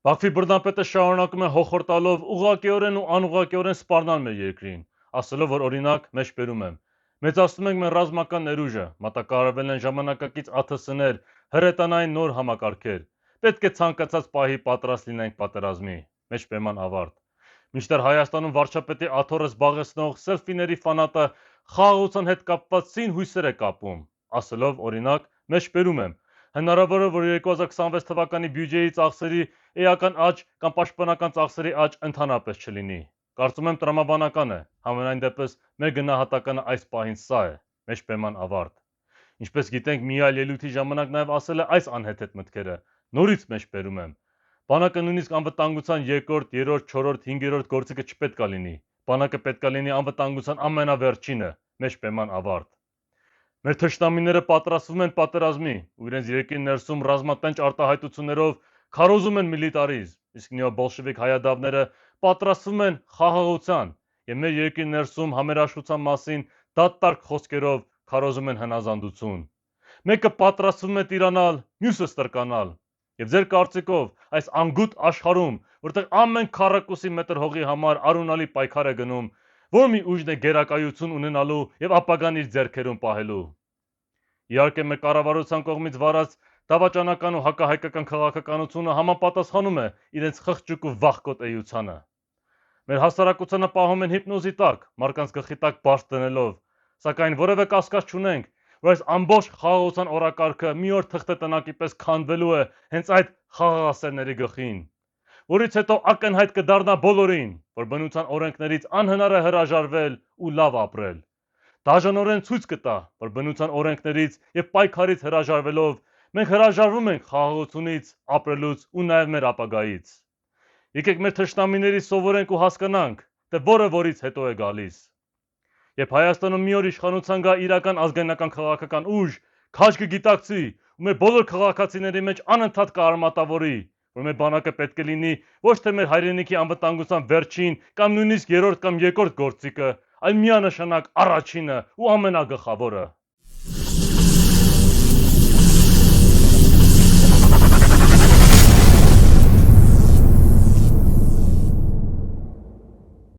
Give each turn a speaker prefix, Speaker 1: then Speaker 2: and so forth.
Speaker 1: Բաքվի բռնապետը շարունակում է հոխորտալով ուղղակիորեն ու անուղղակիորեն սպառնալ մեր երկրին, ասելով, որ օրինակ մեջբերում եմ. մեծացնում ենք մեր ռազմական ներուժը, մատակարարվել են ժամանակակից ԱԹՍ-ներ, հրետանային նոր համակարգեր, պետք է ցանկացած պահի պատրաստ լինենք պատերազմի, մեջբերման ավարտ։ Մինչդեռ Հայաստանում վարչապետի աթոռը զբաղեցնող սելֆիների ֆանատը խաղաղության հետ կապված սին հույսեր է կապում, ասելով, օրինակ, մեջբերում եմ, հնարավոր է, որ 2026 թվականի բյուջեի ծախսերի էական աճ կամ պաշտպանական ծախսերի աճ ընդհանրապես չլինի։ Կարծում եմ տրամաբանական է, համենայն դեպս մեր գնահատականը այս պահին սա է, մեջբերման ավարտ։ Ինչպես գիտենք, մի այլ ելույթի ժամանակ նաև ասել է այս անհեթեթ մտքերը, նորից մեջբերում եմ։ Բանակը նույնիսկ անվտանգության երկրորդ, երրորդ, չորրորդ, հինգերորդ գործիքը չպետք է լինի։ Բանակը պետք է լինի անվտանգության ամենավերջինը, մեջբերման ավարտ։ Մեր թշնամիները պատրաստվում են պատերազմի ու իրենց երկրի ներսում ռազմատենչ արտահայտություններով քարոզում են միլիտարիզմ, իսկ նեոբոլշևիկ հայադավները պատրաստվում են խաղաղության եւ մեր երկրի ներսում համերաշխության մասին դատարկ խոսքերով քարոզում են հնազանդություն։ Մեկը պատրաստվում է տիրանալ, մյուսը ստրկանալ։ Եվ ձեր կարծիքով այս անգութ աշխարհում, որտեղ ամեն քառակուսի մետր հողի համար արունալի պայքար է գնում, որ մի ուժն է գերակայություն ունենալու եւ ապագան իր ձեռքերում պահելու։ Իհարկե մեր կառավարության կողմից վարած դավաճանական ու հակահայկական քաղաքականությունը համապատասխանում է իրենց խղճուկ ու վախկոտ էությանը։ Մեր հասարակությանը պահում են հիպնոզի տակ, մարդկանց գլխի տակ բարձ դնելով, սակայն որևէ կասկած չունենք, որ այս ամբողջ խաղաղության օրակարգը մի օր թղթե տնակի պես քանդվելու է հենց այդ խաղաղասերների գլխին, որից հետո ակնհայտ կդառնա բոլորին, որ բնության օրենքներից անհնար է հրաժարվել ու լավ ապրել։ Դաժանորեն ցույց կտա, որ բնության օրենքներից եւ պայքարից հրաժարվելով մենք հրաժարվում ենք խաղաղությունից, ապրելուց ու նաեւ մեր ապագայից։ Եկեք մեր թշնամիներից սովորենք ու հասկանանք, թե որը որից հետո է գալիս։ Երբ Հայաստանում մի օր իշխանության գա իրական ազգայնական քաղաքական ուժ, քաջ կգիտակցի ու մեր բոլոր քաղաքացիների մեջ անընդհատ կարմատավորի, որ մեր բանակը պետք է լինի ոչ թե մեր հայրենիքի անվտանգության վերջին կամ նույնիսկ երրորդ կամ երկրորդ գործիքը, այլ միանշանակ առաջինը ու ամենագլխավորը։